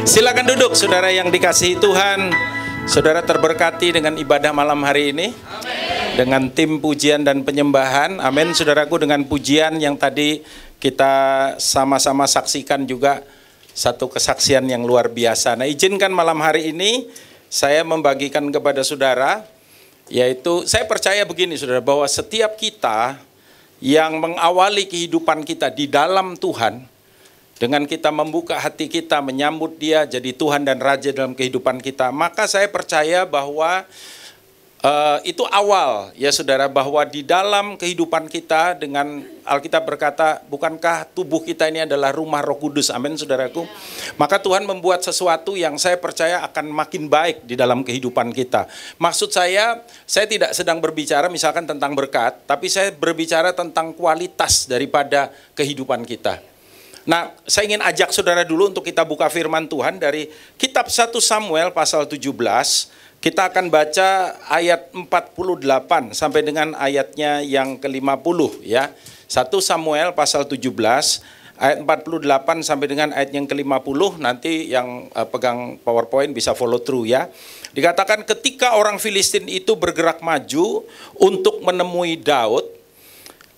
Silakan duduk, saudara yang dikasihi Tuhan. Saudara terberkati dengan ibadah malam hari ini. Amen. Dengan tim pujian dan penyembahan. Amin, saudaraku, dengan pujian yang tadi kita sama-sama saksikan juga satu kesaksian yang luar biasa. Nah, izinkan malam hari ini saya membagikan kepada saudara, yaitu saya percaya begini saudara, bahwa setiap kita yang mengawali kehidupan kita di dalam Tuhan, dengan kita membuka hati kita, menyambut Dia jadi Tuhan dan Raja dalam kehidupan kita, maka saya percaya bahwa itu awal ya saudara, bahwa di dalam kehidupan kita, dengan Alkitab berkata, bukankah tubuh kita ini adalah rumah Roh Kudus, amin saudaraku. Maka Tuhan membuat sesuatu yang saya percaya akan makin baik di dalam kehidupan kita. Maksud saya tidak sedang berbicara misalkan tentang berkat, tapi saya berbicara tentang kualitas daripada kehidupan kita. Nah, saya ingin ajak saudara dulu untuk kita buka firman Tuhan dari kitab 1 Samuel pasal 17. Kita akan baca ayat 48 sampai dengan ayatnya yang ke-50 ya. 1 Samuel pasal 17 ayat 48 sampai dengan ayat yang ke-50. Nanti yang pegang PowerPoint bisa follow through ya. Dikatakan ketika orang Filistin itu bergerak maju untuk menemui Daud,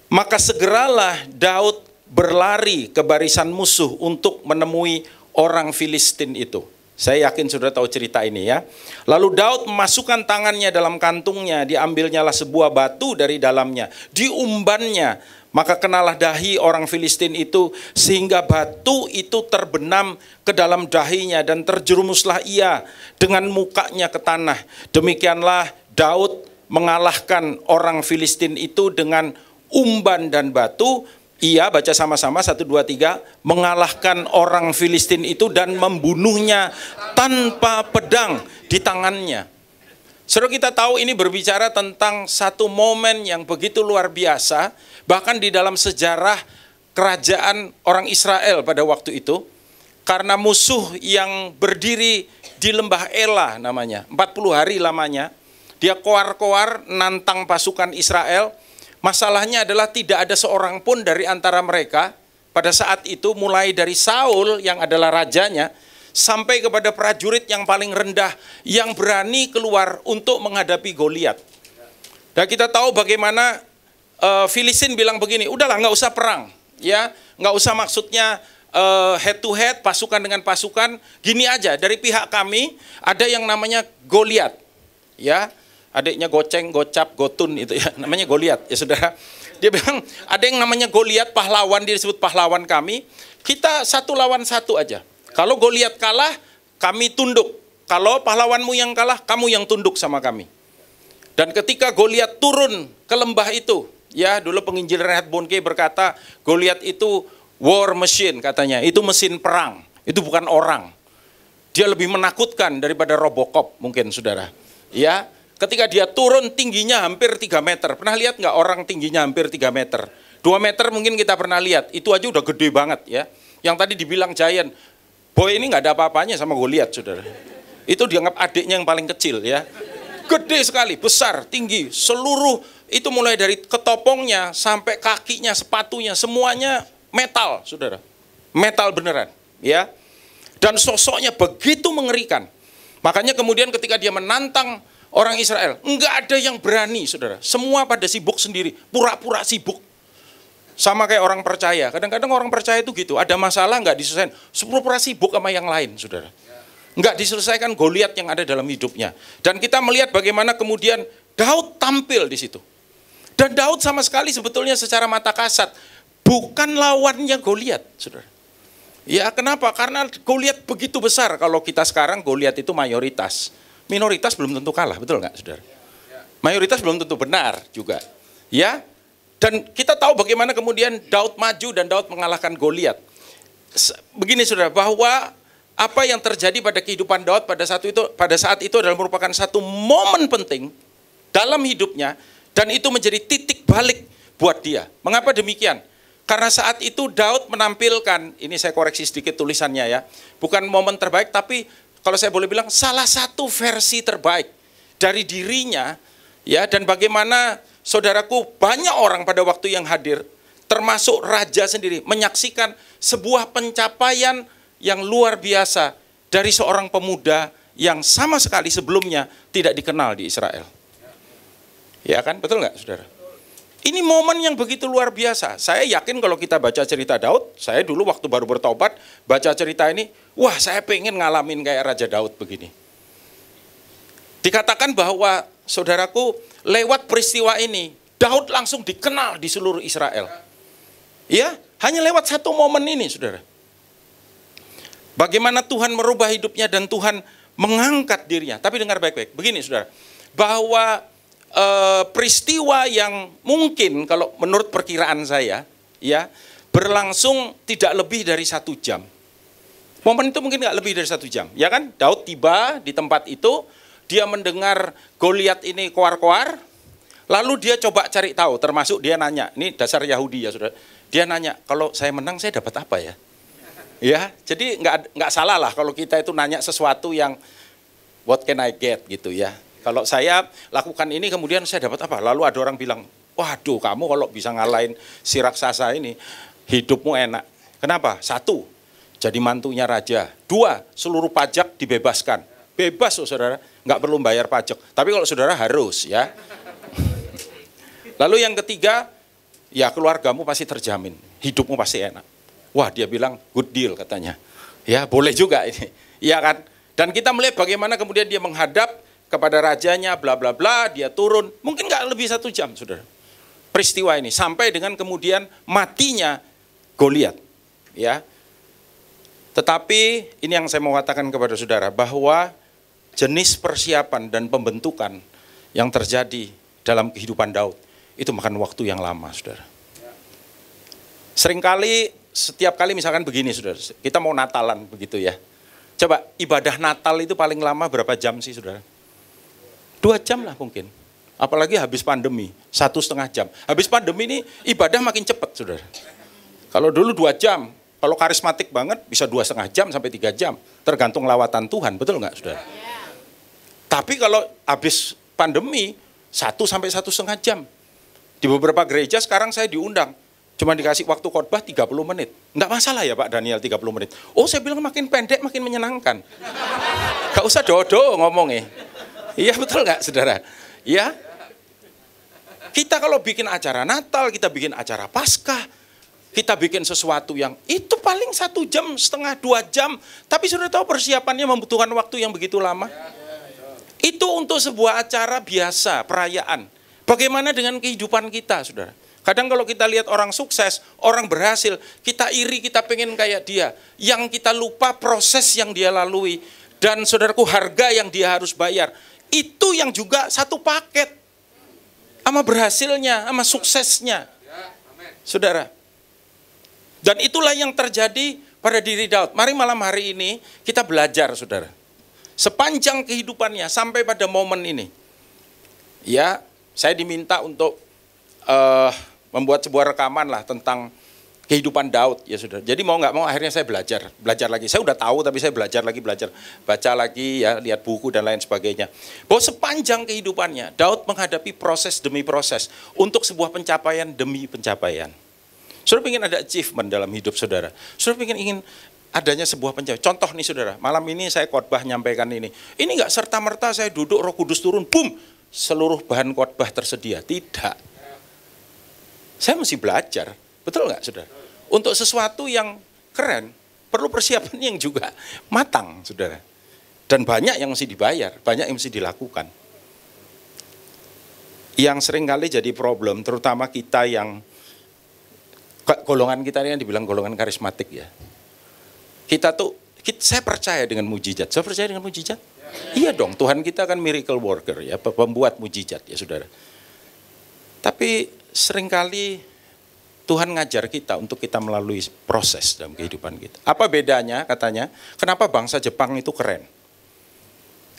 maka segeralah Daud berlari ke barisan musuh untuk menemui orang Filistin itu. Saya yakin sudah tahu cerita ini ya. Lalu Daud memasukkan tangannya dalam kantungnya, diambilnyalah sebuah batu dari dalamnya, diumbannya, maka kenalah dahi orang Filistin itu, sehingga batu itu terbenam ke dalam dahinya dan terjerumuslah ia dengan mukanya ke tanah. Demikianlah Daud mengalahkan orang Filistin itu dengan umban dan batu. Ia, baca sama-sama 1, 2, 3, mengalahkan orang Filistin itu dan membunuhnya tanpa pedang di tangannya. Saudara, kita tahu ini berbicara tentang satu momen yang begitu luar biasa, bahkan di dalam sejarah kerajaan orang Israel pada waktu itu, karena musuh yang berdiri di lembah Ela namanya, 40 hari lamanya, dia koar-koar nantang pasukan Israel. Masalahnya adalah tidak ada seorang pun dari antara mereka pada saat itu, mulai dari Saul yang adalah rajanya, sampai kepada prajurit yang paling rendah yang berani keluar untuk menghadapi Goliat. Dan kita tahu bagaimana Filistin bilang begini, udahlah nggak usah perang, ya nggak usah, maksudnya head to head, pasukan dengan pasukan, gini aja, dari pihak kami ada yang namanya Goliat, ya. Adiknya Goceng, Gocap, Gotun itu ya, namanya Goliat ya saudara. Dia bilang ada yang namanya Goliat, pahlawan, dia disebut pahlawan kami. Kita 1 lawan 1 aja. Kalau Goliat kalah, kami tunduk. Kalau pahlawanmu yang kalah, kamu yang tunduk sama kami. Dan ketika Goliat turun ke lembah itu, ya dulu penginjil Reinhard Bonnke berkata, Goliat itu war machine katanya, itu mesin perang, itu bukan orang. Dia lebih menakutkan daripada Robocop mungkin saudara. Ya. Ketika dia turun tingginya hampir 3 meter. Pernah lihat nggak orang tingginya hampir 3 meter? 2 meter mungkin kita pernah lihat. Itu aja udah gede banget ya. Yang tadi dibilang giant. Boy ini nggak ada apa-apanya sama Goliat saudara. Itu dianggap adiknya yang paling kecil ya. Gede sekali, besar, tinggi. Seluruh itu mulai dari ketopongnya sampai kakinya, sepatunya, semuanya metal saudara. Metal beneran ya. Dan sosoknya begitu mengerikan. Makanya kemudian ketika dia menantang orang Israel, enggak ada yang berani saudara. Semua pada sibuk sendiri, pura-pura sibuk. Sama kayak orang percaya. Kadang-kadang orang percaya itu gitu, ada masalah enggak diselesaikan, pura-pura sibuk sama yang lain saudara. Enggak diselesaikan Goliat yang ada dalam hidupnya. Dan kita melihat bagaimana kemudian Daud tampil di situ. Dan Daud sama sekali sebetulnya secara mata kasat bukan lawannya Goliat saudara. Ya kenapa? Karena Goliat begitu besar. Kalau kita sekarang Goliat itu mayoritas. Minoritas belum tentu kalah, betul nggak saudara? Mayoritas belum tentu benar juga. Ya, dan kita tahu bagaimana kemudian Daud maju dan Daud mengalahkan Goliat. Begini saudara, bahwa apa yang terjadi pada kehidupan Daud pada saat itu adalah merupakan satu momen penting dalam hidupnya, dan itu menjadi titik balik buat dia. Mengapa demikian? Karena saat itu Daud menampilkan, ini saya koreksi sedikit tulisannya ya, bukan momen terbaik, tapi kalau saya boleh bilang salah satu versi terbaik dari dirinya ya. Dan bagaimana saudaraku, banyak orang pada waktu yang hadir, termasuk raja sendiri, menyaksikan sebuah pencapaian yang luar biasa dari seorang pemuda yang sama sekali sebelumnya tidak dikenal di Israel. Ya kan, betul nggak saudara? Ini momen yang begitu luar biasa. Saya yakin kalau kita baca cerita Daud, saya dulu waktu baru bertobat, baca cerita ini, wah saya pengen ngalamin kayak Raja Daud begini. Dikatakan bahwa, saudaraku, lewat peristiwa ini, Daud langsung dikenal di seluruh Israel. Ya, hanya lewat satu momen ini, saudara. Bagaimana Tuhan merubah hidupnya dan Tuhan mengangkat dirinya. Tapi dengar baik-baik, begini saudara, bahwa peristiwa yang mungkin kalau menurut perkiraan saya ya berlangsung tidak lebih dari 1 jam. Momen itu mungkin nggak lebih dari 1 jam, ya kan? Daud tiba di tempat itu, dia mendengar Goliat ini koar-koar, lalu dia coba cari tahu, termasuk dia nanya, ini dasar Yahudi ya saudara, dia nanya, kalau saya menang saya dapat apa ya? Ya, jadi nggak salah lah kalau kita itu nanya sesuatu yang what can I get gitu ya. Kalau saya lakukan ini kemudian saya dapat apa? Lalu ada orang bilang, waduh kamu kalau bisa ngalahin si raksasa ini, hidupmu enak. Kenapa? 1, jadi mantunya raja. 2, seluruh pajak dibebaskan. Bebas loh saudara, nggak perlu bayar pajak. Tapi kalau saudara harus ya. Lalu yang ketiga, ya keluargamu pasti terjamin, hidupmu pasti enak. Wah dia bilang good deal katanya. Ya boleh juga ini, iya kan? Dan kita melihat bagaimana kemudian dia menghadap kepada rajanya, bla bla bla, dia turun, mungkin nggak lebih 1 jam, saudara. Peristiwa ini sampai dengan kemudian matinya Goliat, ya. Tetapi ini yang saya mau katakan kepada saudara bahwa jenis persiapan dan pembentukan yang terjadi dalam kehidupan Daud itu makan waktu yang lama, saudara. Seringkali setiap kali misalkan begini, saudara, kita mau Natalan begitu ya. Coba ibadah Natal itu paling lama berapa jam sih, saudara? 2 jam lah mungkin. Apalagi habis pandemi, 1,5 jam. Habis pandemi ini ibadah makin cepat, saudara. Kalau dulu 2 jam, kalau karismatik banget bisa 2,5 jam sampai 3 jam. Tergantung lawatan Tuhan, betul nggak, saudara? Tapi kalau habis pandemi, 1 sampai 1,5 jam. Di beberapa gereja sekarang saya diundang, cuma dikasih waktu khotbah 30 menit. Nggak masalah ya Pak Daniel 30 menit. Oh saya bilang makin pendek makin menyenangkan. Nggak usah dodo ngomongnya. Iya betul nggak saudara? Ya. Kita kalau bikin acara Natal, kita bikin acara Paskah, kita bikin sesuatu yang itu paling 1,5 jam, 2 jam. Tapi saudara tahu persiapannya membutuhkan waktu yang begitu lama? Itu untuk sebuah acara biasa, perayaan. Bagaimana dengan kehidupan kita, saudara? Kadang kalau kita lihat orang sukses, orang berhasil, kita iri, kita pengen kayak dia. Yang kita lupa proses yang dia lalui. Dan saudaraku harga yang dia harus bayar. Itu yang juga satu paket. Sama berhasilnya, sama suksesnya. Saudara. Dan itulah yang terjadi pada diri Daud. Mari malam hari ini kita belajar, saudara. Sepanjang kehidupannya sampai pada momen ini. Ya, saya diminta untuk membuat sebuah rekaman lah tentang kehidupan Daud ya saudara. Jadi mau nggak mau akhirnya saya belajar lagi. Saya udah tahu tapi saya belajar lagi, baca lagi ya, lihat buku dan lain sebagainya. Bahwa sepanjang kehidupannya Daud menghadapi proses demi proses untuk sebuah pencapaian demi pencapaian. Saudara ingin ada achievement dalam hidup saudara. Saudara ingin adanya sebuah pencapaian. Contoh nih saudara, malam ini saya khotbah nyampaikan ini. Ini nggak serta-merta saya duduk Roh Kudus turun, boom, seluruh bahan khotbah tersedia. Tidak. Saya mesti belajar. Betul nggak, saudara? Untuk sesuatu yang keren, perlu persiapan yang juga matang, saudara. Dan banyak yang mesti dibayar, banyak yang mesti dilakukan. Yang seringkali jadi problem, terutama kita yang, golongan kita ini yang dibilang golongan karismatik ya. Saya percaya dengan mujizat. Saya percaya dengan mujizat? Iya dong, Tuhan kita kan miracle worker ya, pembuat mujizat ya, saudara. Tapi seringkali Tuhan ngajar kita untuk kita melalui proses dalam kehidupan kita. Apa bedanya katanya? Kenapa bangsa Jepang itu keren?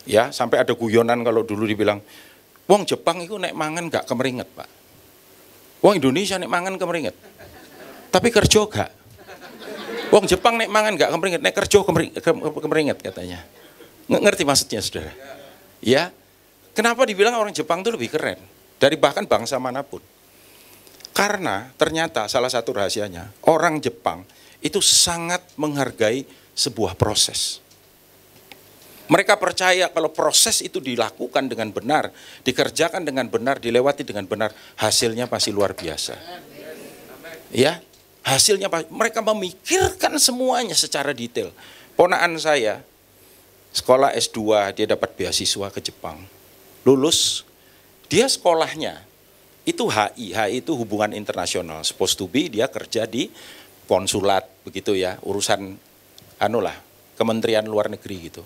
Ya, sampai ada guyonan kalau dulu dibilang, wong Jepang itu nek mangan gak kemeringet, Pak. Wong Indonesia nek mangan kemeringet. Tapi kerja gak. Wong Jepang nek mangan gak kemeringet, nek kerja kemeringet katanya. Ngerti maksudnya, saudara? Ya. Kenapa dibilang orang Jepang itu lebih keren dari bahkan bangsa manapun? Karena ternyata salah satu rahasianya, orang Jepang itu sangat menghargai sebuah proses. Mereka percaya kalau proses itu dilakukan dengan benar, dikerjakan dengan benar, dilewati dengan benar, hasilnya pasti luar biasa. Ya, hasilnya mereka memikirkan semuanya secara detail. Ponakan saya sekolah S2, dia dapat beasiswa ke Jepang. Lulus, dia sekolahnya itu HI itu hubungan internasional. Supposed to be dia kerja di konsulat begitu ya, urusan Kementerian Luar Negeri gitu.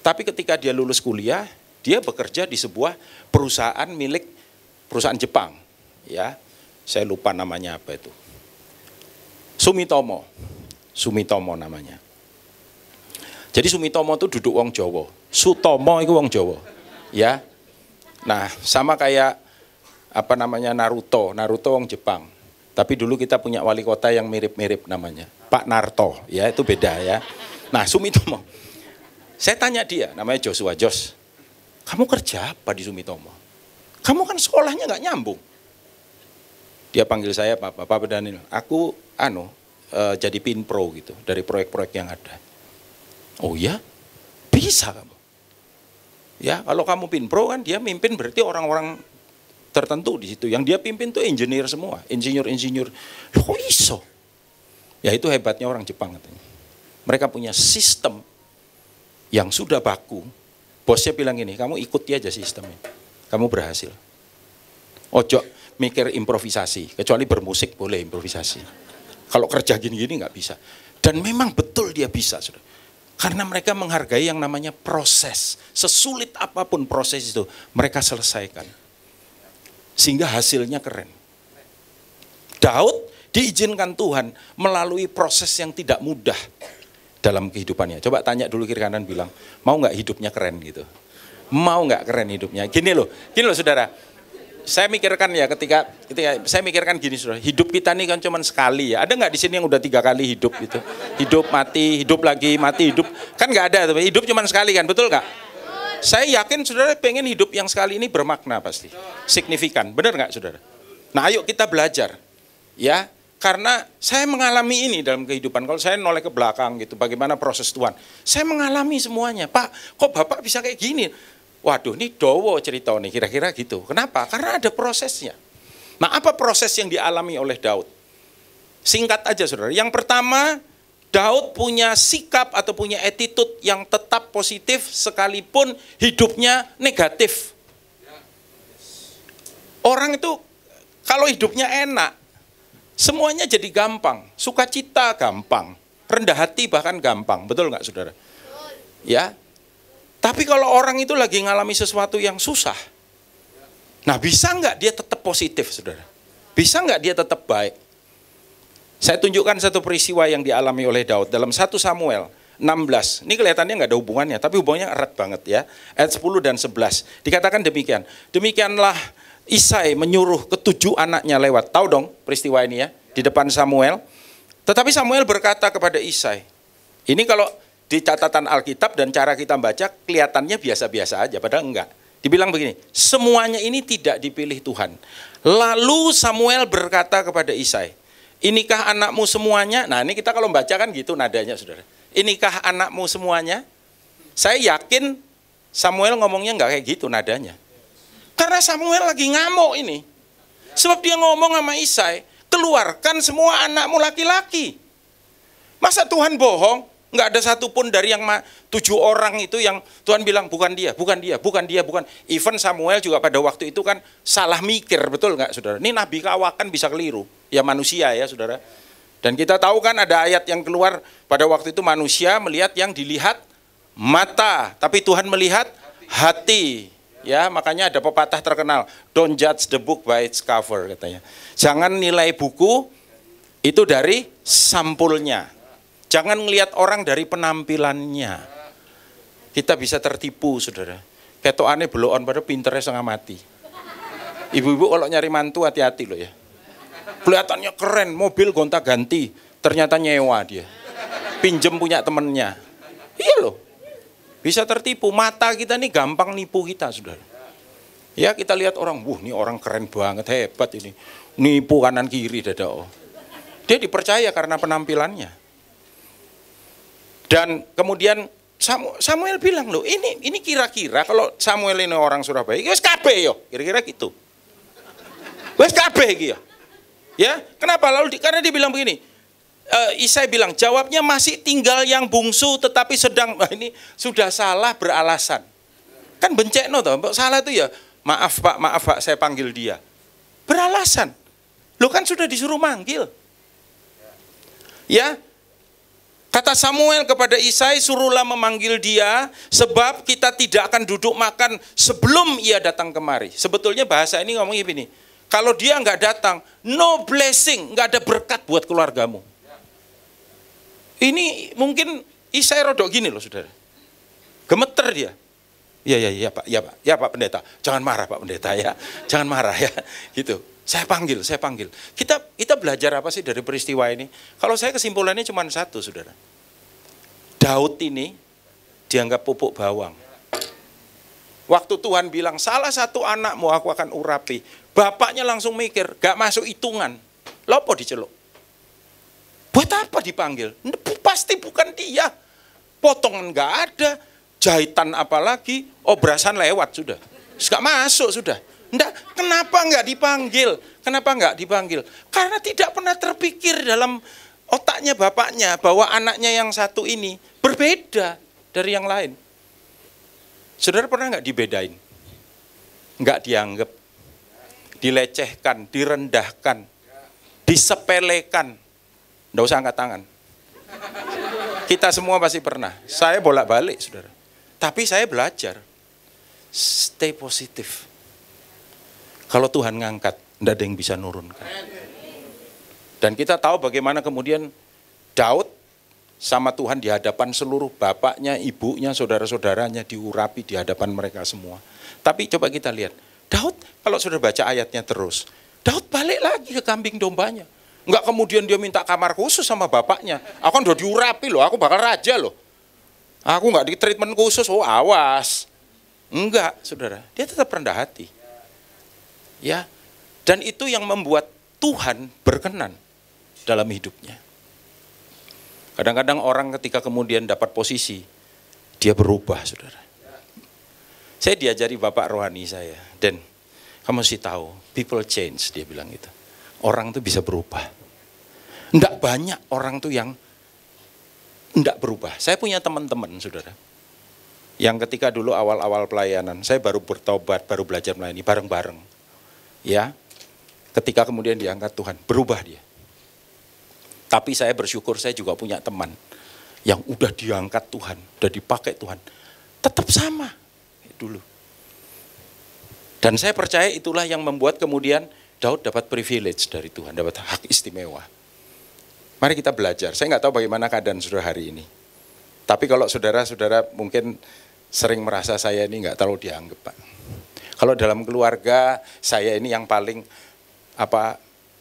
Tapi ketika dia lulus kuliah, dia bekerja di sebuah perusahaan milik perusahaan Jepang. Ya, saya lupa namanya apa itu. Sumitomo namanya. Jadi Sumitomo itu duduk wong Jawa, Sutomo itu wong Jawa. Ya. Nah, sama kayak Naruto wong Jepang. Tapi dulu kita punya wali kota yang mirip-mirip namanya, Pak Narto, ya itu beda ya. Nah, Sumitomo. Saya tanya dia, namanya Joshua, Jos, kamu kerja apa di Sumitomo? Kamu kan sekolahnya nggak nyambung. Dia panggil saya Pak Daniel, aku jadi pinpro gitu dari proyek-proyek yang ada. Oh ya, bisa kamu. Ya, kalau kamu pinpro kan dia mimpin berarti orang-orang tertentu di situ. Yang dia pimpin tuh engineer semua, insinyur. Loh kok iso? Ya itu hebatnya orang Jepang katanya. Mereka punya sistem yang sudah baku. Bosnya bilang gini, kamu ikuti aja sistemnya, kamu berhasil. Ojo mikir improvisasi, kecuali bermusik boleh improvisasi. Kalau kerja gini-gini nggak bisa. Dan memang betul dia bisa, saudara. Karena mereka menghargai yang namanya proses. Sesulit apapun proses itu, mereka selesaikan. Sehingga hasilnya keren. Daud diizinkan Tuhan melalui proses yang tidak mudah dalam kehidupannya. Coba tanya dulu kiri kanan, bilang, mau nggak hidupnya keren gitu? Mau nggak keren hidupnya? Gini loh saudara. Saya mikirkan ya ketika saya mikirkan gini saudara, hidup kita nih kan cuma sekali ya. Ada nggak di sini yang udah 3 kali hidup gitu? Hidup, mati, hidup lagi, mati, hidup. Kan nggak ada, hidup cuma sekali kan, betul nggak? Saya yakin saudara pengen hidup yang sekali ini bermakna pasti. Signifikan, benar nggak saudara? Nah ayo kita belajar. Ya, karena saya mengalami ini dalam kehidupan. Kalau saya noleh ke belakang gitu, bagaimana proses Tuhan. Saya mengalami semuanya. Pak, kok Bapak bisa kayak gini? Waduh, ini dowo cerita nih, kira-kira gitu. Kenapa? Karena ada prosesnya. Nah, apa proses yang dialami oleh Daud? Singkat aja, saudara. Yang pertama, Daud punya sikap atau punya attitude yang tetap positif sekalipun hidupnya negatif. Orang itu kalau hidupnya enak, semuanya jadi gampang. Sukacita gampang, rendah hati bahkan gampang. Betul nggak, saudara? Ya. Tapi kalau orang itu lagi ngalami sesuatu yang susah, nah bisa nggak dia tetap positif, saudara? Bisa nggak dia tetap baik? Saya tunjukkan satu peristiwa yang dialami oleh Daud dalam 1 Samuel 16. Ini kelihatannya nggak ada hubungannya, tapi hubungannya erat banget ya. Ayat 10 dan 11. Dikatakan demikian. Demikianlah Isai menyuruh ke-7 anaknya lewat. Tahu dong peristiwa ini ya, di depan Samuel. Tetapi Samuel berkata kepada Isai. Ini kalau di catatan Alkitab dan cara kita baca kelihatannya biasa-biasa aja, padahal enggak. Dibilang begini, semuanya ini tidak dipilih Tuhan. Lalu Samuel berkata kepada Isai, inikah anakmu semuanya? Nah ini kita kalau baca kan gitu nadanya, saudara. Inikah anakmu semuanya? Saya yakin Samuel ngomongnya enggak kayak gitu nadanya. Karena Samuel lagi ngamuk ini. Sebab dia ngomong sama Isai, keluarkan semua anakmu laki-laki. Masa Tuhan bohong? Nggak ada satupun dari yang 7 orang itu yang Tuhan bilang bukan dia. Even Samuel juga pada waktu itu kan salah mikir, betul nggak saudara? Ini nabi kawakan bisa keliru, ya manusia ya saudara. Dan kita tahu kan ada ayat yang keluar pada waktu itu manusia melihat yang dilihat mata, tapi Tuhan melihat hati. Ya makanya ada pepatah terkenal, don't judge the book by its cover katanya. Jangan nilai buku itu dari sampulnya. Jangan ngelihat orang dari penampilannya. Kita bisa tertipu, saudara. Ketokane belokan pada pinternya setengah mati. Ibu-ibu kalau nyari mantu hati-hati loh ya. Kelihatannya keren, mobil gonta-ganti, ternyata nyewa dia. Pinjem punya temennya. Iya loh. Bisa tertipu. Mata kita nih gampang nipu kita, saudara. Ya kita lihat orang, ini orang keren banget, hebat ini. Nipu kanan kiri dadao. Dia dipercaya karena penampilannya. Dan kemudian Samuel bilang, loh ini kira-kira kalau Samuel ini orang Surabaya, wes kabeh yo, kira-kira gitu. Wes kabeh iki yo. Ya, kenapa? Lalu karena dia bilang begini. Isai bilang, jawabnya masih tinggal yang bungsu tetapi sedang, ini sudah salah beralasan. Kan bencekno toh, salah itu ya, maaf Pak, saya panggil dia. Beralasan. Lo kan sudah disuruh manggil. Ya, kata Samuel kepada Isai, suruhlah memanggil dia, sebab kita tidak akan duduk makan sebelum ia datang kemari. Sebetulnya bahasa ini ngomongnya begini, kalau dia nggak datang, no blessing, nggak ada berkat buat keluargamu. Ini mungkin Isai rodok gini loh saudara, gemeter dia. Ya Pak Pendeta, jangan marah Pak Pendeta ya, jangan marah ya, gitu. Saya panggil. Kita belajar apa sih dari peristiwa ini? Kalau saya kesimpulannya cuma satu, saudara. Daud ini dianggap pupuk bawang. Waktu Tuhan bilang, salah satu anakmu aku akan urapi. Bapaknya langsung mikir, gak masuk hitungan. Lopo diceluk? Buat apa dipanggil? Pasti bukan dia. Potongan gak ada, jahitan apalagi, obrasan lewat sudah. Gak masuk sudah. Enggak, kenapa enggak dipanggil? Kenapa enggak dipanggil? Karena tidak pernah terpikir dalam otaknya bapaknya bahwa anaknya yang satu ini berbeda dari yang lain. Saudara pernah enggak dibedain? Enggak dianggap, dilecehkan, direndahkan, disepelekan. Enggak usah angkat tangan. Kita semua pasti pernah. Saya bolak-balik, saudara. Tapi saya belajar. Stay positif. Kalau Tuhan ngangkat, tidak ada yang bisa nurunkan. Dan kita tahu bagaimana kemudian Daud sama Tuhan di hadapan seluruh bapaknya, ibunya, saudara-saudaranya diurapi di hadapan mereka semua. Tapi coba kita lihat, Daud kalau sudah baca ayatnya terus, Daud balik lagi ke kambing dombanya. Enggak kemudian dia minta kamar khusus sama bapaknya. Aku kan udah diurapi loh, aku bakal raja loh. Aku enggak di treatment khusus, oh awas. Enggak, saudara, dia tetap rendah hati. Ya, dan itu yang membuat Tuhan berkenan dalam hidupnya. Kadang-kadang orang ketika kemudian dapat posisi, dia berubah, saudara. Saya diajari bapak rohani saya, dan kamu mesti tahu, people change, dia bilang gitu. Orang itu bisa berubah. Enggak banyak orang tuh yang enggak berubah. Saya punya teman-teman, saudara, yang ketika dulu awal-awal pelayanan, saya baru bertobat, baru belajar melayani bareng-bareng. Ya, ketika kemudian diangkat Tuhan, berubah dia. Tapi saya bersyukur saya juga punya teman yang udah diangkat Tuhan, udah dipakai Tuhan, tetap sama dulu. Dan saya percaya itulah yang membuat kemudian Daud dapat privilege dari Tuhan, dapat hak istimewa. Mari kita belajar. Saya nggak tahu bagaimana keadaan saudara hari ini. Tapi kalau saudara-saudara mungkin sering merasa saya ini nggak terlalu dianggap, Pak. Kalau dalam keluarga saya ini yang paling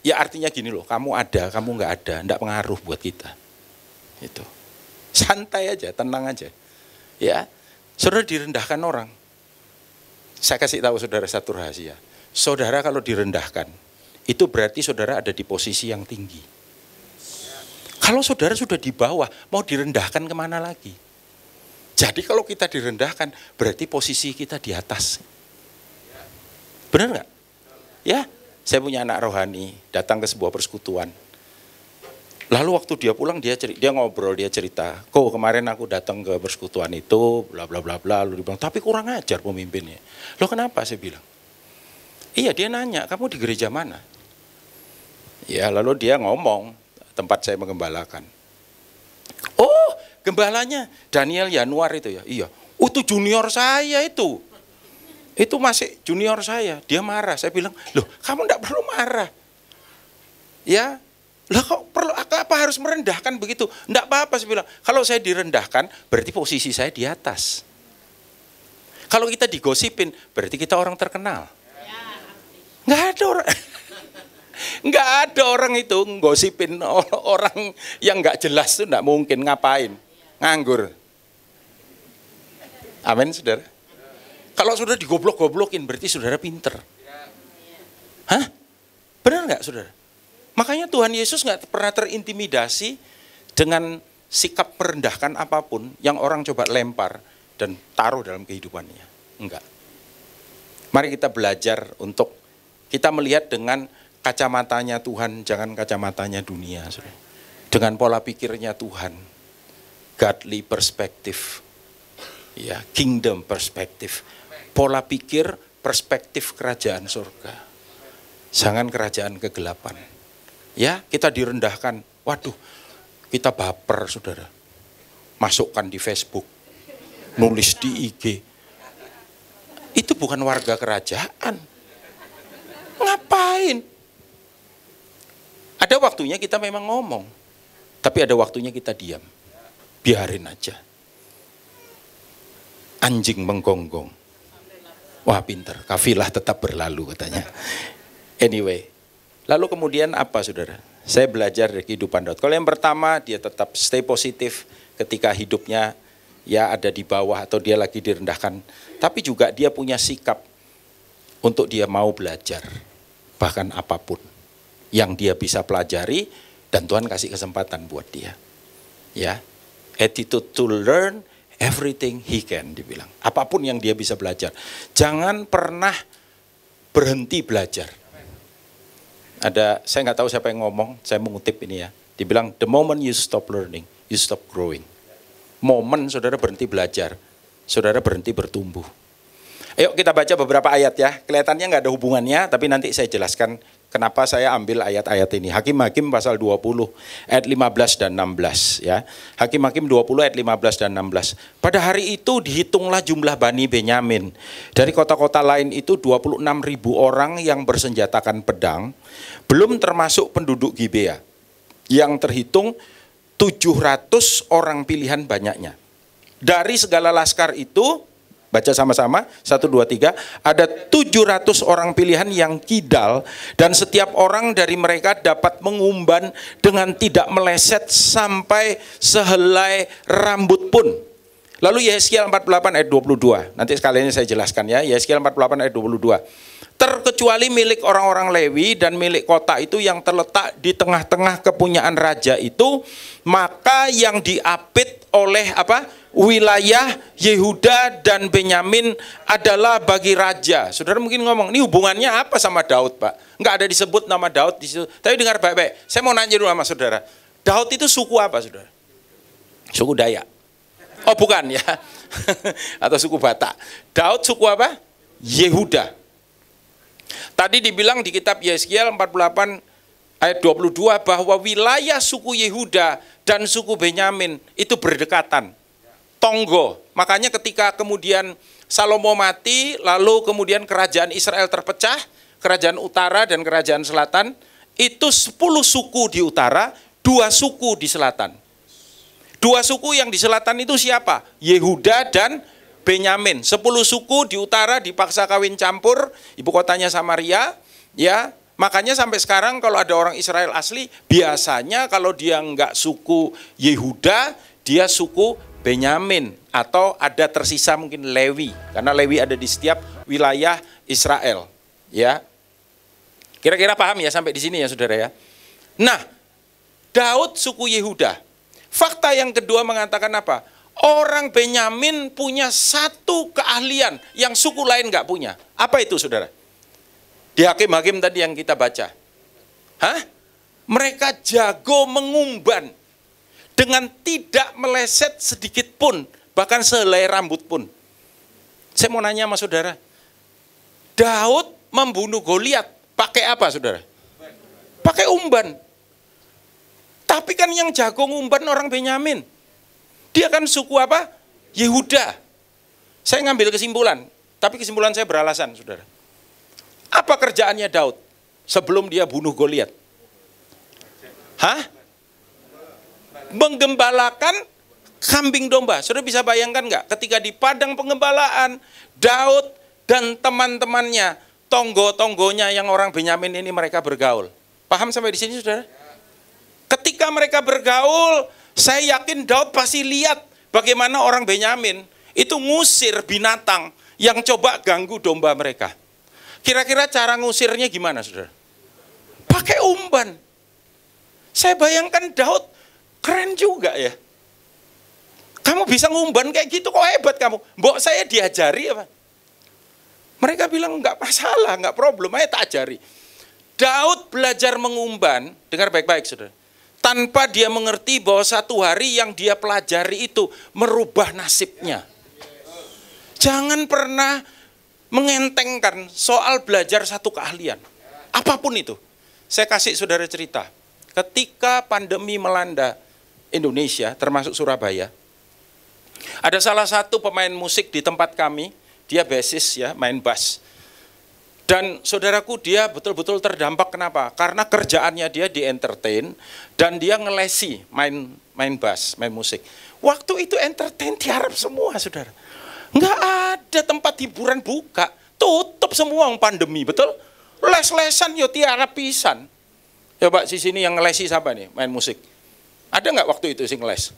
ya artinya gini loh, kamu ada, kamu nggak ada, enggak pengaruh buat kita. Itu. Santai aja, tenang aja. Ya, saudara direndahkan orang. Saya kasih tahu saudara satu rahasia. Saudara kalau direndahkan, itu berarti saudara ada di posisi yang tinggi. Kalau saudara sudah di bawah, mau direndahkan kemana lagi? Jadi kalau kita direndahkan, berarti posisi kita di atas. Benar nggak? Ya, saya punya anak rohani datang ke sebuah persekutuan. Lalu waktu dia pulang dia ngobrol, dia cerita, kok kemarin aku datang ke persekutuan itu, bla bla bla bla. Lalu dia bilang, tapi kurang ajar pemimpinnya. Loh kenapa? Saya bilang. Iya, dia nanya, kamu di gereja mana? Ya, lalu dia ngomong tempat saya menggembalakan. Oh, gembalanya Daniel Yanuar itu ya. Iya. Itu junior saya itu. Itu masih junior saya, dia marah. Saya bilang, loh kamu enggak perlu marah. Ya, lah kok perlu apa harus merendahkan begitu? Enggak apa-apa, saya bilang. Kalau saya direndahkan, berarti posisi saya di atas. Kalau kita digosipin, berarti kita orang terkenal. Enggak ada orang. Enggak ada orang itu ngosipin orang yang enggak jelas itu enggak mungkin, ngapain? Nganggur. Amin, saudara. Kalau saudara digoblok-goblokin, berarti saudara pinter. Hah? Benar nggak, saudara? Makanya Tuhan Yesus nggak pernah terintimidasi dengan sikap merendahkan apapun yang orang coba lempar dan taruh dalam kehidupannya. Enggak. Mari kita belajar untuk kita melihat dengan kacamatanya Tuhan, jangan kacamatanya dunia. Dengan pola pikirnya Tuhan, godly perspektif, ya, kingdom perspektif, pola pikir perspektif kerajaan surga, jangan kerajaan kegelapan. Ya, kita direndahkan, waduh, kita baper saudara, masukkan di Facebook, nulis di IG, itu bukan warga kerajaan. Ngapain? Ada waktunya kita memang ngomong, tapi ada waktunya kita diam. Biarin aja. Anjing menggonggong. Wah pinter, kafilah tetap berlalu katanya. Anyway, lalu kemudian apa saudara? Saya belajar dari kehidupan Daud. Kalau yang pertama, dia tetap stay positif ketika hidupnya ya ada di bawah atau dia lagi direndahkan. Tapi juga dia punya sikap untuk dia mau belajar. Bahkan apapun yang dia bisa pelajari dan Tuhan kasih kesempatan buat dia. Ya, attitude to learn everything he can, dibilang. Apapun yang dia bisa belajar. Jangan pernah berhenti belajar. Saya nggak tahu siapa yang ngomong, saya mengutip ini ya. Dibilang, the moment you stop learning, you stop growing. Momen saudara berhenti belajar, saudara berhenti bertumbuh. Ayo kita baca beberapa ayat ya. Kelihatannya nggak ada hubungannya, tapi nanti saya jelaskan kenapa saya ambil ayat-ayat ini. Hakim-Hakim pasal 20 ayat 15 dan 16 ya. Hakim-Hakim 20 ayat 15 dan 16. Pada hari itu dihitunglah jumlah Bani Benyamin. Dari kota-kota lain itu 26.000 orang yang bersenjatakan pedang, belum termasuk penduduk Gibea. Yang terhitung 700 orang pilihan banyaknya. Dari segala laskar itu, baca sama-sama, 1, 2, 3. Ada 700 orang pilihan yang kidal, dan setiap orang dari mereka dapat mengumban dengan tidak meleset sampai sehelai rambut pun. Lalu Yehezkiel 48 ayat 22. Nanti sekalian saya jelaskan ya. Yehezkiel 48 ayat 22. Terkecuali milik orang-orang Lewi dan milik kota itu yang terletak di tengah-tengah kepunyaan raja itu, maka yang diapit oleh wilayah Yehuda dan Benyamin adalah bagi raja. Saudara mungkin ngomong, ini hubungannya apa sama Daud, Pak? Enggak ada disebut nama Daud di situ. Tapi dengar baik-baik. Saya mau nanya dulu sama saudara. Daud itu suku apa, saudara? Suku Dayak. Oh, bukan ya. Atau suku Batak. Daud suku apa? Yehuda. Tadi dibilang di kitab Yehezkiel 48 ayat 22 bahwa wilayah suku Yehuda dan suku Benyamin itu berdekatan. Tonggo. Makanya ketika kemudian Salomo mati, lalu kemudian kerajaan Israel terpecah, kerajaan utara dan kerajaan selatan, itu 10 suku di utara, 2 suku di selatan. 2 suku yang di selatan itu siapa? Yehuda dan Benyamin. 10 suku di utara dipaksa kawin campur, ibu kotanya Samaria, ya. Makanya sampai sekarang kalau ada orang Israel asli, biasanya kalau dia enggak suku Yehuda, dia suku Benyamin, atau ada tersisa mungkin Lewi, karena Lewi ada di setiap wilayah Israel, ya. Kira-kira paham ya sampai di sini ya saudara ya. Nah, Daud suku Yehuda. Fakta yang kedua mengatakan apa? Orang Benyamin punya satu keahlian yang suku lain nggak punya. Apa itu saudara? Di Hakim-Hakim tadi yang kita baca. Mereka jago mengumban dengan tidak meleset sedikit pun, bahkan sehelai rambut pun. Saya mau nanya sama saudara, Daud membunuh Goliat pakai apa saudara? Pakai umban. Tapi kan yang jago ngumban orang Benyamin. Dia kan suku apa? Yehuda. Saya ngambil kesimpulan, tapi kesimpulan saya beralasan saudara. Apa kerjaannya Daud sebelum dia bunuh Goliat? Menggembalakan kambing domba. Saudara bisa bayangkan nggak? Ketika di padang penggembalaan, Daud dan teman-temannya, tonggo-tonggonya yang orang Benyamin ini mereka bergaul. Paham sampai di sini saudara? Ketika mereka bergaul, saya yakin Daud pasti lihat bagaimana orang Benyamin itu ngusir binatang yang coba ganggu domba mereka. Kira-kira cara ngusirnya gimana saudara? Pakai umban. Saya bayangkan Daud keren juga ya. Kamu bisa ngumban kayak gitu, kok hebat kamu. Mbok saya diajari apa? Mereka bilang enggak masalah, enggak problem, ayo tak ajari. Daud belajar mengumban, dengar baik-baik saudara. Tanpa dia mengerti bahwa satu hari yang dia pelajari itu merubah nasibnya. Jangan pernah mengentengkan soal belajar satu keahlian. Apapun itu. Saya kasih saudara cerita. Ketika pandemi melanda Indonesia, termasuk Surabaya, ada salah satu pemain musik di tempat kami, dia bassis ya, main bass. Dan saudaraku dia betul-betul terdampak, kenapa? Karena kerjaannya dia di entertain dan dia ngelesi main bass, main musik. Waktu itu entertain tiarap semua saudara. Nggak ada tempat hiburan buka, tutup semua pandemi, betul? Les-lesan yo tiarap pisan. Coba di sini yang ngelesi siapa nih main musik? Ada nggak waktu itu sing les?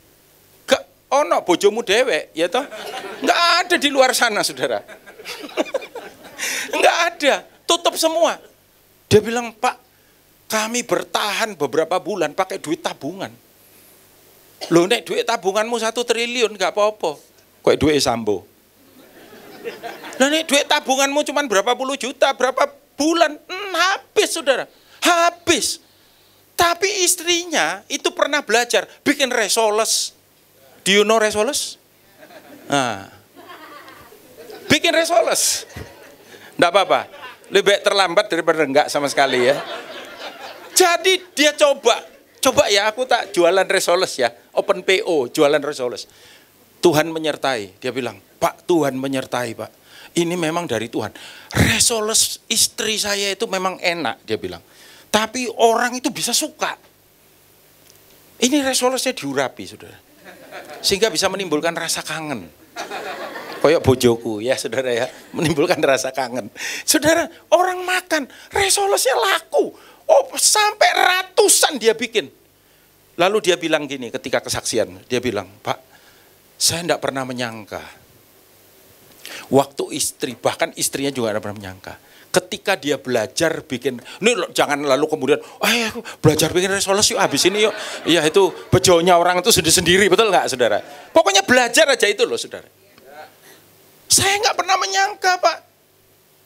Gak, ono bojomu dewek, ya toh? Nggak ada di luar sana saudara. Enggak ada, tutup semua. Dia bilang, Pak, kami bertahan beberapa bulan pakai duit tabungan. Loh, nek duit tabunganmu 1 triliun enggak apa-apa. Kok duit Sambo. Nah, nek duit tabunganmu cuma berapa puluh juta, berapa bulan, habis saudara. Habis. Tapi istrinya itu pernah belajar bikin resoles. Do you know resoles? Nah, bikin resoles. Enggak apa-apa, lebih baik terlambat daripada enggak sama sekali ya. Jadi dia coba ya, aku tak jualan resoles ya, open PO, jualan resoles. Tuhan menyertai, dia bilang, Pak, Tuhan menyertai Pak, ini memang dari Tuhan. Resoles istri saya itu memang enak, dia bilang. Tapi orang itu bisa suka. Ini resolesnya diurapi, saudara. Sehingga bisa menimbulkan rasa kangen. Koyok bojoku ya saudara ya, menimbulkan rasa kangen. Saudara, orang makan, resolesnya laku. Oh, sampai ratusan dia bikin. Lalu dia bilang gini ketika kesaksian, dia bilang, Pak, saya tidak pernah menyangka. Waktu istri, bahkan istrinya juga tidak pernah menyangka. Ketika dia belajar bikin, ini jangan lalu kemudian, belajar bikin resoles yuk, habis ini yuk. Ya itu bejonya orang itu sendiri-sendiri, betul nggak saudara? Pokoknya belajar aja itu loh saudara. Saya nggak pernah menyangka Pak,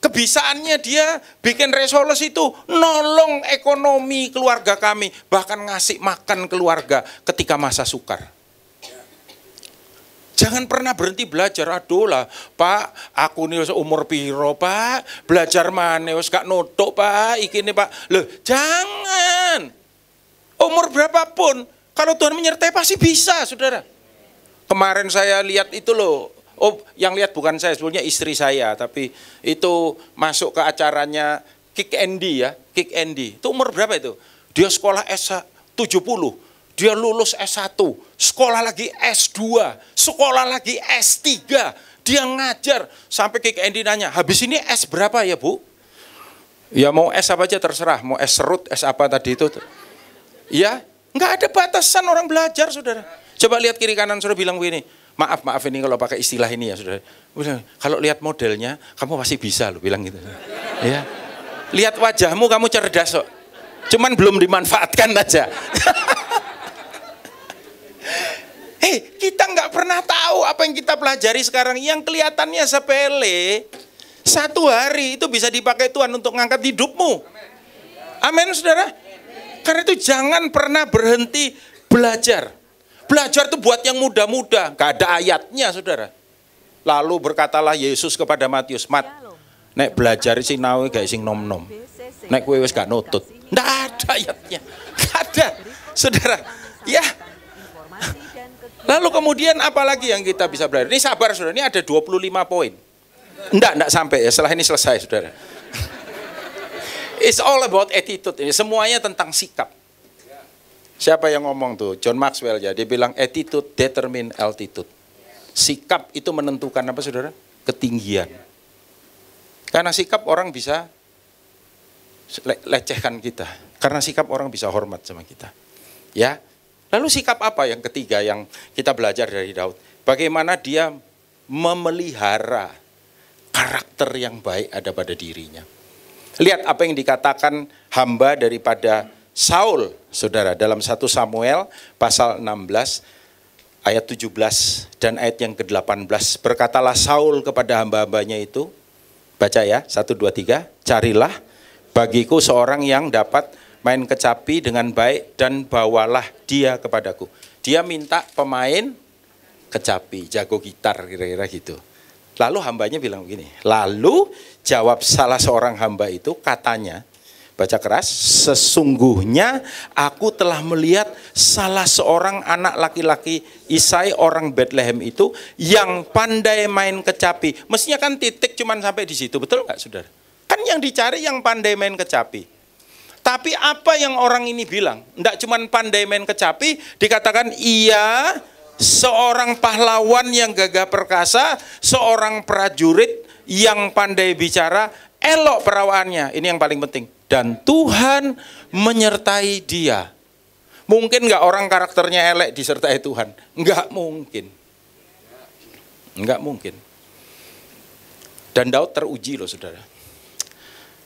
kebisaannya dia bikin resoles itu nolong ekonomi keluarga kami, bahkan ngasih makan keluarga ketika masa sukar. Jangan pernah berhenti belajar, aduh lah Pak, aku nih umur piro Pak, belajar mana, wis gak nutuk Pak, iki nih Pak. Loh jangan, umur berapapun, kalau Tuhan menyertai pasti bisa saudara. Kemarin saya lihat itu loh, yang lihat bukan saya, sebetulnya istri saya, tapi itu masuk ke acaranya Kick Andy ya, Kick Andy. Itu umur berapa itu? Dia sekolah S70, dia lulus S1, sekolah lagi S2, sekolah lagi S3. Dia ngajar, sampai Kick Andy nanya, habis ini S berapa ya Bu? Ya mau S apa aja terserah, mau S serut, S apa tadi itu. Ya, nggak ada batasan orang belajar saudara. Coba lihat kiri kanan saudara bilang begini, maaf ini kalau pakai istilah ini ya saudara. Kalau lihat modelnya, kamu pasti bisa loh bilang gitu. Ya, lihat wajahmu kamu cerdas kok. Cuman belum dimanfaatkan aja. Kita nggak pernah tahu apa yang kita pelajari sekarang yang kelihatannya sepele. Satu hari itu bisa dipakai Tuhan untuk mengangkat hidupmu. Amin saudara. Karena itu jangan pernah berhenti belajar. Belajar itu buat yang muda-muda, gak ada ayatnya saudara. Lalu berkatalah Yesus kepada Matius, Mat, nek belajar sing nawe gak sing nom-nom. Nek kowe wis gak nutut. Nggak ada ayatnya. Gak ada. Saudara, ya. Lalu kemudian apa lagi yang kita bisa belajar? Ini sabar saudara, ini ada 25 poin. Enggak sampai ya, setelah ini selesai saudara. It's all about attitude. Ini semuanya tentang sikap. Siapa yang ngomong tuh? John Maxwell ya, dia bilang attitude determine altitude. Sikap itu menentukan apa saudara? Ketinggian. Karena sikap orang bisa lecehkan kita. Karena sikap orang bisa hormat sama kita. Ya. Lalu sikap apa yang ketiga yang kita belajar dari Daud? Bagaimana dia memelihara karakter yang baik ada pada dirinya. Lihat apa yang dikatakan hamba daripada Saul, saudara, dalam 1 Samuel pasal 16. ayat 17 dan ayat yang ke-18. Berkatalah Saul kepada hamba-hambanya itu, baca ya, 1, 2, 3, carilah bagiku seorang yang dapat main kecapi dengan baik dan bawalah dia kepadaku. Dia minta pemain kecapi, jago gitar kira-kira gitu. Lalu hambanya bilang begini, lalu jawab salah seorang hamba itu, katanya, baca keras, sesungguhnya aku telah melihat salah seorang anak laki-laki Isai orang Bethlehem itu yang pandai main kecapi. Mestinya kan titik cuman sampai di situ, betul nggak saudara? Kan yang dicari yang pandai main kecapi. Tapi apa yang orang ini bilang? Nggak cuman pandai main kecapi, dikatakan iya, seorang pahlawan yang gagah perkasa, seorang prajurit yang pandai bicara, elok perawaannya. Ini yang paling penting. Dan Tuhan menyertai dia. Mungkin nggak orang karakternya elek disertai Tuhan? Nggak mungkin. Nggak mungkin. Dan Daud teruji loh saudara.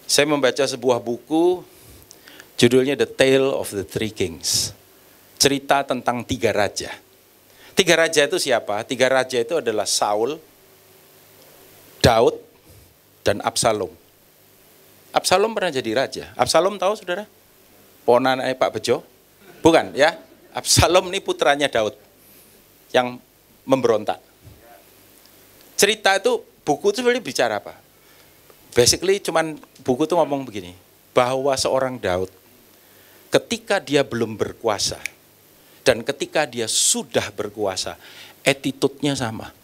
Saya membaca sebuah buku, judulnya The Tale of the Three Kings. Cerita tentang 3 raja. 3 raja itu siapa? 3 raja itu adalah Saul, Daud, dan Absalom. Absalom pernah jadi raja. Absalom tahu saudara? Ponanannya Pak Bejo? Bukan ya. Absalom ini putranya Daud yang memberontak. Cerita itu, buku itu sebenarnya bicara apa? Basically cuman buku itu ngomong begini, bahwa seorang Daud ketika dia belum berkuasa dan ketika dia sudah berkuasa, attitude-nya sama.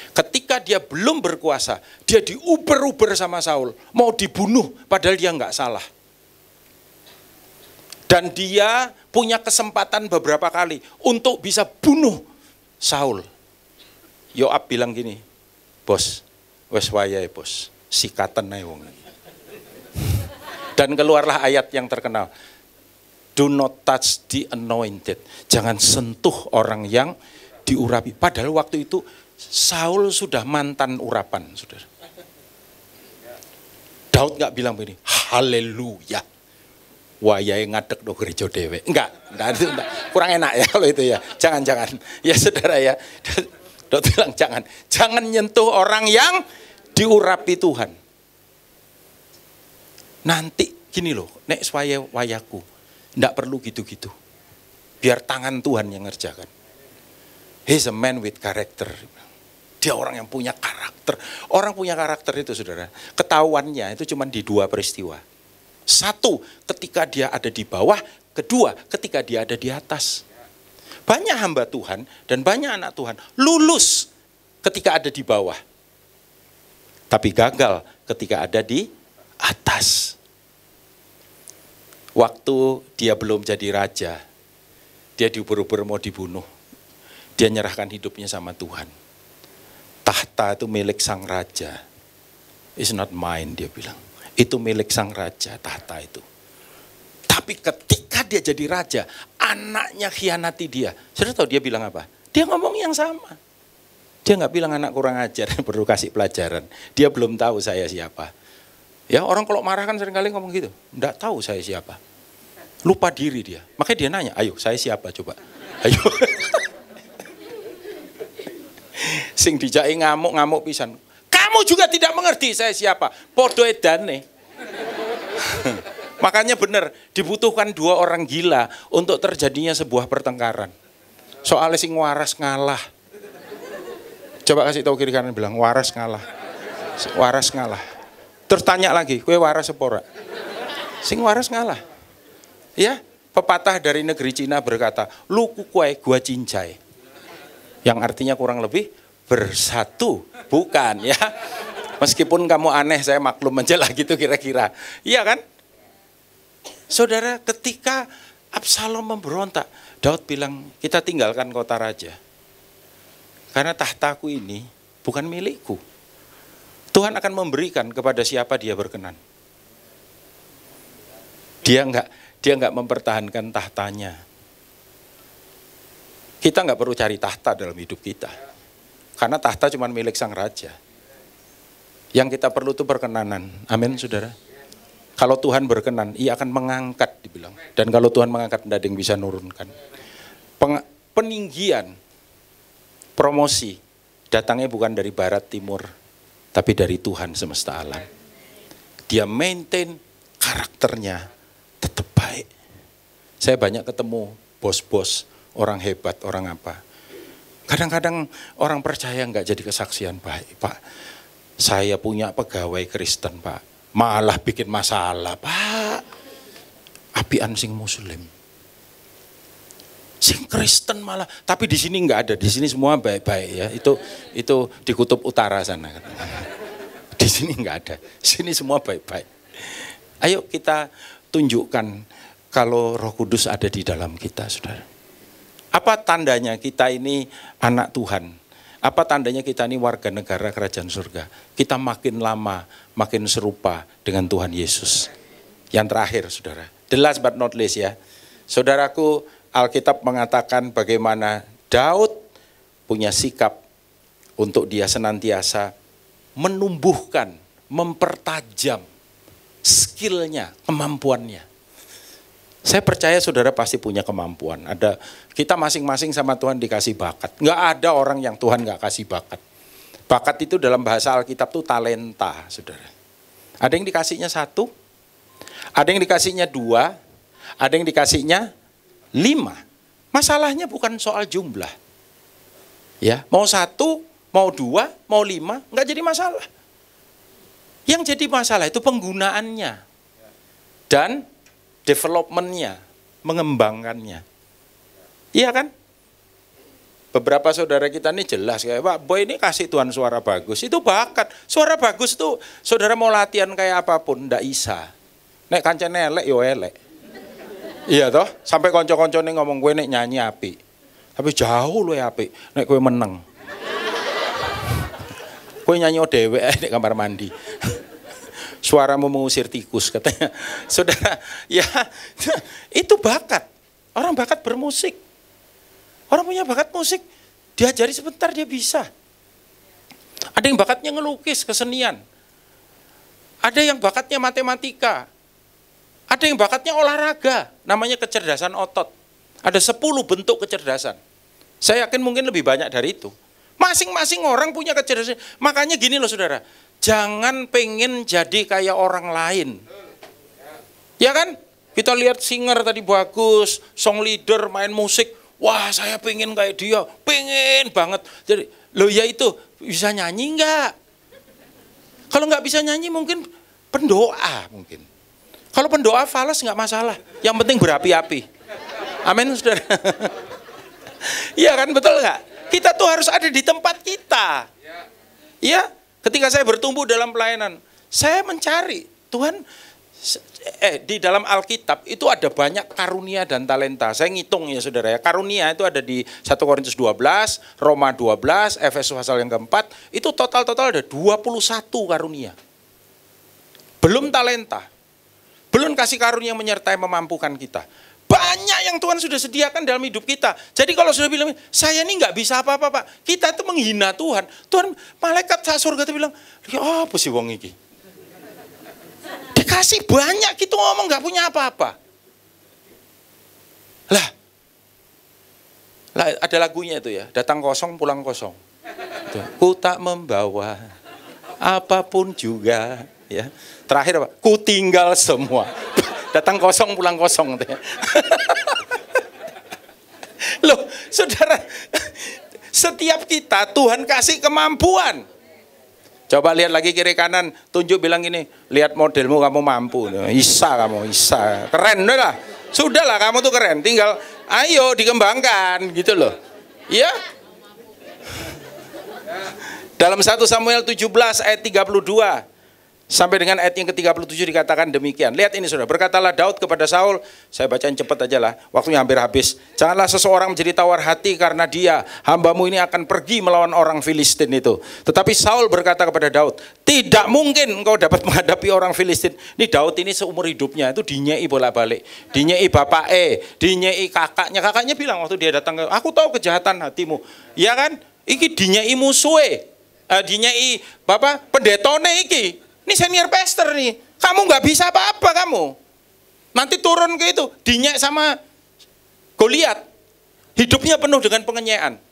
Ketika dia belum berkuasa, dia diuber-uber sama Saul, mau dibunuh padahal dia nggak salah. Dan dia punya kesempatan beberapa kali untuk bisa bunuh Saul. Yoab bilang gini, bos, wes wayahe bos, sikatan ae wong. Dan keluarlah ayat yang terkenal, do not touch the anointed. Jangan sentuh orang yang diurapi. Padahal waktu itu Saul sudah mantan urapan, saudara. Daud nggak bilang begini, haleluya, wayahe ngadeg do gereja dewe. Enggak, kurang enak ya kalau itu ya. Jangan. Ya saudara ya, Daud bilang jangan nyentuh orang yang diurapi Tuhan. Nanti gini loh, nek wayaku, ndak perlu gitu-gitu. Biar tangan Tuhan yang ngerjakan. He's a man with character. Dia orang yang punya karakter. Orang punya karakter itu saudara, ketahuannya itu cuma di 2 peristiwa. 1, ketika dia ada di bawah. 2, ketika dia ada di atas. Banyak hamba Tuhan dan banyak anak Tuhan lulus ketika ada di bawah. Tapi gagal ketika ada di atas. Waktu dia belum jadi raja, dia diuber-uber mau dibunuh. Dia nyerahkan hidupnya sama Tuhan. Tahta itu milik sang raja. It's not mine, dia bilang. Itu milik sang raja, tahta itu. Tapi ketika dia jadi raja, anaknya khianati dia. Sudah tahu dia bilang apa? Dia ngomong yang sama. Dia nggak bilang anak kurang ajar, perlu kasih pelajaran. Dia belum tahu saya siapa. Ya orang kalau marah kan seringkali ngomong gitu. Nggak tahu saya siapa. Lupa diri dia. Makanya dia nanya, ayo saya siapa coba. Ayo. Sing dijai ngamuk pisan. Kamu juga tidak mengerti saya siapa. Podo edane. Makanya benar, dibutuhkan 2 orang gila untuk terjadinya sebuah pertengkaran. Soalnya sing waras ngalah. Coba kasih tahu kiri kanan, bilang waras ngalah. Waras ngalah. Terus tanya lagi, kowe waras apa ora? Sing waras ngalah. Ya, pepatah dari negeri Cina berkata, luku kue gua cincai. Yang artinya kurang lebih bersatu, bukan ya. Meskipun kamu aneh, saya maklum aja lah gitu kira-kira. Iya kan? Saudara, ketika Absalom memberontak, Daud bilang, kita tinggalkan kota raja. Karena tahtaku ini bukan milikku. Tuhan akan memberikan kepada siapa dia berkenan. Dia enggak mempertahankan tahtanya. Kita enggak perlu cari tahta dalam hidup kita. Karena tahta cuma milik sang raja. Yang kita perlu itu perkenanan. Amin, saudara. Kalau Tuhan berkenan, ia akan mengangkat, dibilang. Dan kalau Tuhan mengangkat, tidak ada yang bisa nurunkan. peninggian, promosi, datangnya bukan dari barat timur, tapi dari Tuhan semesta alam. Dia maintain karakternya tetap baik. Saya banyak ketemu bos-bos, orang hebat, orang apa. Kadang-kadang orang percaya nggak jadi kesaksian baik, Pak. Saya punya pegawai Kristen, Pak. Malah bikin masalah, Pak. Apian sing muslim. Sing Kristen malah. Tapi di sini nggak ada, di sini semua baik-baik ya. Itu di kutub utara sana. Di sini nggak ada, di sini semua baik-baik. Ayo kita tunjukkan kalau Roh Kudus ada di dalam kita, saudara. Apa tandanya kita ini anak Tuhan? Apa tandanya kita ini warga negara kerajaan surga? Kita makin lama, makin serupa dengan Tuhan Yesus. Yang terakhir, saudara. The last but not least ya. Saudaraku, Alkitab mengatakan bagaimana Daud punya sikap untuk dia senantiasa menumbuhkan, mempertajam skillnya, kemampuannya. Saya percaya saudara pasti punya kemampuan. Ada, kita masing-masing sama Tuhan dikasih bakat. Nggak ada orang yang Tuhan nggak kasih bakat. Bakat itu dalam bahasa Alkitab itu talenta, saudara. Ada yang dikasihnya 1, ada yang dikasihnya 2, ada yang dikasihnya 5. Masalahnya bukan soal jumlah. Ya, mau 1, mau 2, mau 5, nggak jadi masalah. Yang jadi masalah itu penggunaannya. Dan development-nya, mengembangkannya. Iya kan? Beberapa saudara kita ini jelas kayak, Pak Boy ini kasih Tuhan suara bagus, itu bakat. Suara bagus tuh saudara mau latihan kayak apapun, ndak bisa. Nek kancen elek yo elek. Iya toh? Sampai konco-koncone ngomong gue nek nyanyi apik. Tapi jauh loh ya apik, nek gue meneng. Gue nyanyi dhewe di kamar mandi. Suaramu mengusir tikus katanya. Saudara, ya itu bakat. Orang bakat bermusik. Orang punya bakat musik, diajari sebentar dia bisa. Ada yang bakatnya ngelukis, kesenian. Ada yang bakatnya matematika. Ada yang bakatnya olahraga, namanya kecerdasan otot. Ada 10 bentuk kecerdasan. Saya yakin mungkin lebih banyak dari itu. Masing-masing orang punya kecerdasan. Makanya gini loh saudara, jangan pengen jadi kayak orang lain. Ya kan? Kita lihat singer tadi bagus, song leader, main musik. Wah saya pengen kayak dia, pengen banget. Jadi, loh ya itu, bisa nyanyi enggak? Kalau enggak bisa nyanyi mungkin pendoa mungkin. Kalau pendoa falas enggak masalah, yang penting berapi-api. Amin saudara. Iya kan, betul enggak? Kita tuh harus ada di tempat kita. Ya, ketika saya bertumbuh dalam pelayanan, saya mencari Tuhan. Di dalam Alkitab itu ada banyak karunia dan talenta. Saya ngitung ya saudara ya. Karunia itu ada di 1 Korintus 12, Roma 12, Efesus pasal yang keempat. Itu total ada 21 karunia. Belum talenta. Belum kasih karunia yang menyertai memampukan kita. Banyak yang Tuhan sudah sediakan dalam hidup kita. Jadi kalau sudah bilang, saya ini nggak bisa apa-apa Pak. Kita itu menghina Tuhan. Tuhan, malaikat saat surga itu bilang, ya apa sih wong iki? Dikasih banyak, kita ngomong nggak punya apa-apa. Lah, ada lagunya itu ya, datang kosong pulang kosong. Ku tak membawa apapun juga, ya. Terakhir apa? Ku tinggal semua. Datang kosong pulang kosong. Loh, saudara, setiap kita Tuhan kasih kemampuan. Coba lihat lagi kiri kanan, tunjuk bilang ini, lihat modelmu kamu mampu. Isa kamu, Isa. Keren lah. Sudahlah kamu tuh keren, tinggal ayo dikembangkan gitu loh. Iya? Dalam 1 Samuel 17 ayat 32 sampai dengan ayat yang ke-37 dikatakan demikian. Lihat ini saudara, berkatalah Daud kepada Saul, saya bacain cepat aja lah, waktunya hampir habis. Janganlah seseorang menjadi tawar hati karena dia, hambamu ini akan pergi melawan orang Filistin itu. Tetapi Saul berkata kepada Daud, tidak mungkin engkau dapat menghadapi orang Filistin. Ini Daud ini seumur hidupnya itu dinyai bolak-balik. Dinyai bapak dinyai kakaknya. Kakaknya bilang waktu dia datang, aku tahu kejahatan hatimu. Ya kan? Iki dinyai musuhe. Dinyai bapak pendetone iki. Ini senior pastor nih, kamu nggak bisa apa-apa kamu. Nanti turun ke itu, dinyak sama Goliat. Hidupnya penuh dengan pengenyaan.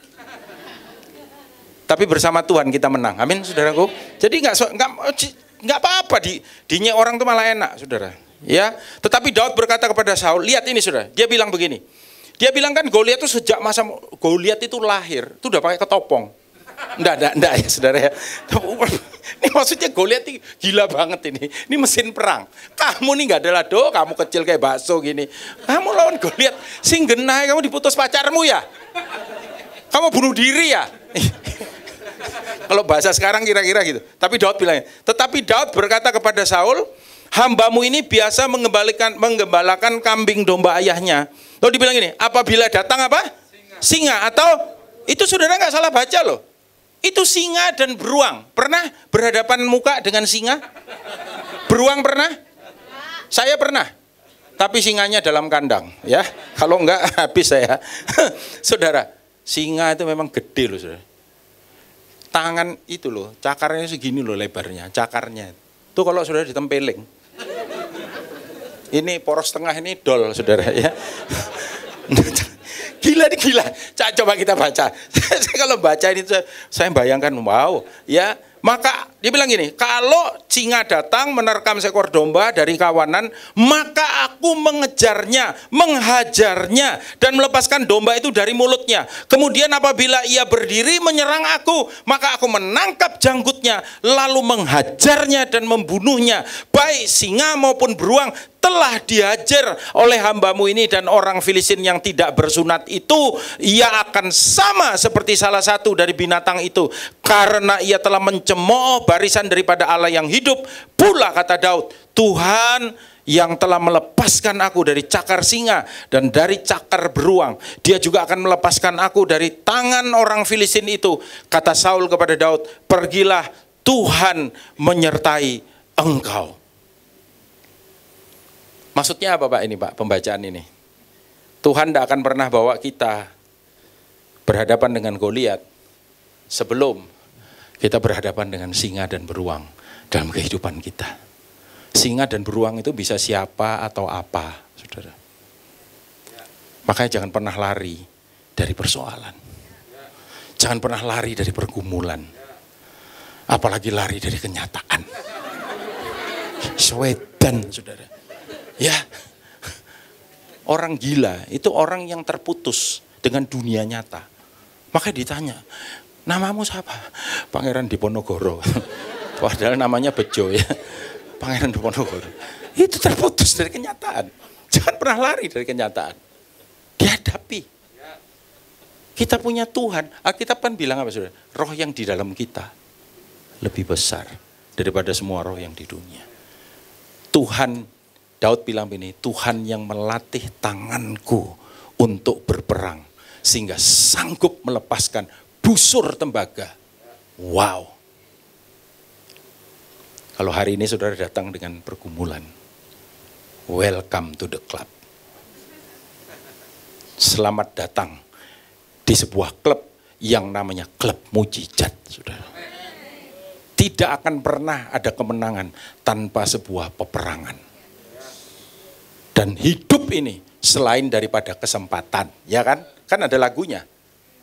Tapi bersama Tuhan kita menang. Amin, saudaraku. Jadi nggak apa-apa dinyek orang itu malah enak, saudara. Ya, tetapi Daud berkata kepada Saul, lihat ini saudara. Dia bilang begini. Dia bilang kan Goliat itu sejak masa Goliat itu lahir, itu udah pakai ketopong. Enggak ya saudara ya. Ini maksudnya Goliat ini gila banget ini. Ini mesin perang. Kamu nih nggak ada lado, kamu kecil kayak bakso gini. Kamu lawan Goliat, sing genah kamu diputus pacarmu ya. Kamu bunuh diri ya. Kalau bahasa sekarang kira-kira gitu. Tapi Daud bilangnya. Tetapi Daud berkata kepada Saul, hambamu ini biasa menggembalakan kambing domba ayahnya. Lalu dibilang ini, apabila datang apa? Singa. Atau itu saudara nggak salah baca loh. Itu singa dan beruang. Pernah berhadapan muka dengan singa? Beruang pernah? Saya pernah. Tapi singanya dalam kandang, ya. Kalau enggak habis saya. Saudara, singa itu memang gede loh, saudara. Tangan itu loh, cakarnya segini loh lebarnya, cakarnya. Tuh kalau saudara ditempeling. Ini poros tengah ini dol, saudara ya. Gila nih gila. Coba kita baca. Saya kalau baca ini saya bayangkan wow, ya. Maka dia bilang gini, kalau singa datang menerkam seekor domba dari kawanan, maka aku mengejarnya, menghajarnya dan melepaskan domba itu dari mulutnya. Kemudian apabila ia berdiri menyerang aku, maka aku menangkap janggutnya lalu menghajarnya dan membunuhnya. Baik singa maupun beruang telah dihajar oleh hambamu ini, dan orang Filistin yang tidak bersunat itu ia akan sama seperti salah satu dari binatang itu, karena ia telah mencemooh barisan daripada Allah yang hidup. Pula kata Daud, Tuhan yang telah melepaskan aku dari cakar singa dan dari cakar beruang, dia juga akan melepaskan aku dari tangan orang Filistin itu. Kata Saul kepada Daud, pergilah, Tuhan menyertai engkau. Maksudnya apa Pak ini Pak, pembacaan ini? Tuhan tidak akan pernah bawa kita berhadapan dengan Goliat sebelum kita berhadapan dengan singa dan beruang dalam kehidupan kita. Singa dan beruang itu bisa siapa atau apa, saudara. Makanya jangan pernah lari dari persoalan. Jangan pernah lari dari pergumulan. Apalagi lari dari kenyataan. Swedan, saudara. Ya, orang gila itu orang yang terputus dengan dunia nyata. Makanya ditanya, namamu siapa? Pangeran Diponegoro. Padahal namanya Bejo ya. Pangeran Diponegoro. Itu terputus dari kenyataan. Jangan pernah lari dari kenyataan. Dihadapi. Kita punya Tuhan. Alkitab kan bilang apa saudara? Roh yang di dalam kita lebih besar daripada semua roh yang di dunia. Tuhan, Daud bilang begini, Tuhan yang melatih tanganku untuk berperang sehingga sanggup melepaskan busur tembaga. Wow. Kalau hari ini saudara datang dengan pergumulan, welcome to the club. Selamat datang di sebuah klub yang namanya klub mujizat, saudara. Tidak akan pernah ada kemenangan tanpa sebuah peperangan. Dan hidup ini selain daripada kesempatan, ya kan? Kan ada lagunya.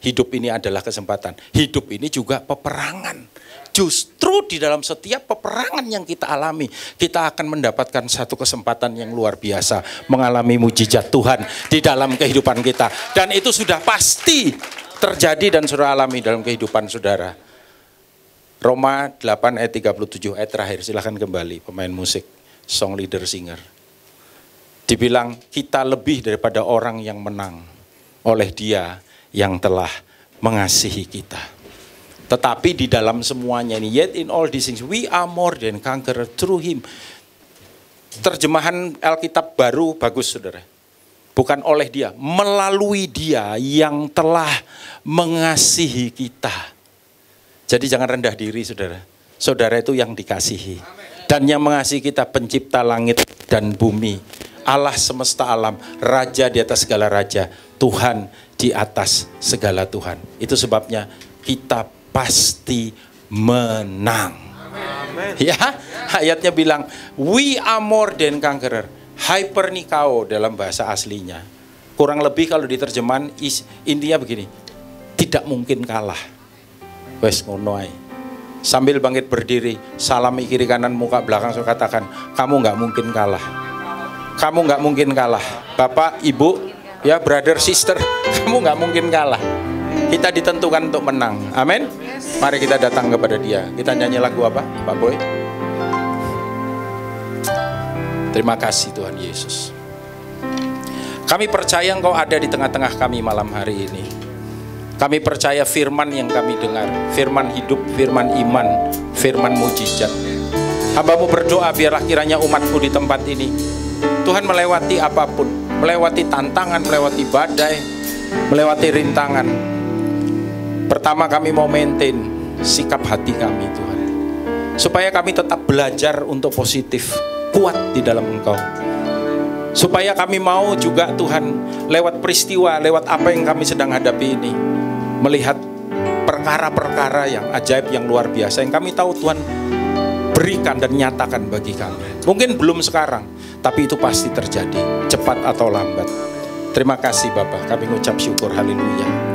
Hidup ini adalah kesempatan. Hidup ini juga peperangan. Justru di dalam setiap peperangan yang kita alami, kita akan mendapatkan satu kesempatan yang luar biasa, mengalami mujizat Tuhan di dalam kehidupan kita. Dan itu sudah pasti terjadi dan saudara alami dalam kehidupan saudara. Roma 8 ayat 37 ayat terakhir, silahkan kembali pemain musik, song leader singer. Dibilang kita lebih daripada orang yang menang oleh Dia yang telah mengasihi kita. Tetapi di dalam semuanya ini, yet in all these things we are more than conqueror through Him. Terjemahan Alkitab baru bagus saudara. Bukan oleh Dia, melalui Dia yang telah mengasihi kita. Jadi jangan rendah diri saudara. Saudara itu yang dikasihi. Dan yang mengasihi kita pencipta langit dan bumi. Allah semesta alam, Raja di atas segala raja, Tuhan di atas segala Tuhan. Itu sebabnya kita pasti menang. Amen. Ya, ayatnya bilang, we are more than conqueror. Hypernikao dalam bahasa aslinya. Kurang lebih kalau diterjemahan intinya begini, tidak mungkin kalah. Wes ngono ae. Sambil bangkit berdiri, salami kiri kanan muka belakang, saya katakan, kamu nggak mungkin kalah. Kamu nggak mungkin kalah. Bapak, Ibu, ya brother, sister, kamu nggak mungkin kalah. Kita ditentukan untuk menang. Amin. Mari kita datang kepada Dia. Kita nyanyi lagu apa, Pak Boy? Terima kasih Tuhan Yesus. Kami percaya Engkau ada di tengah-tengah kami malam hari ini. Kami percaya firman yang kami dengar, firman hidup, firman iman, firman mujizat. Hamba-Mu berdoa biarlah kiranya umat-Mu di tempat ini, Tuhan, melewati apapun, melewati tantangan, melewati badai, melewati rintangan. Pertama kami mau maintain sikap hati kami Tuhan, supaya kami tetap belajar untuk positif, kuat di dalam Engkau. Supaya kami mau juga Tuhan, lewat peristiwa, lewat apa yang kami sedang hadapi ini, melihat perkara-perkara yang ajaib, yang luar biasa, yang kami tahu Tuhan berikan dan nyatakan bagi kami. Mungkin belum sekarang, tapi itu pasti terjadi, cepat atau lambat. Terima kasih Bapak, kami mengucap syukur, haleluya.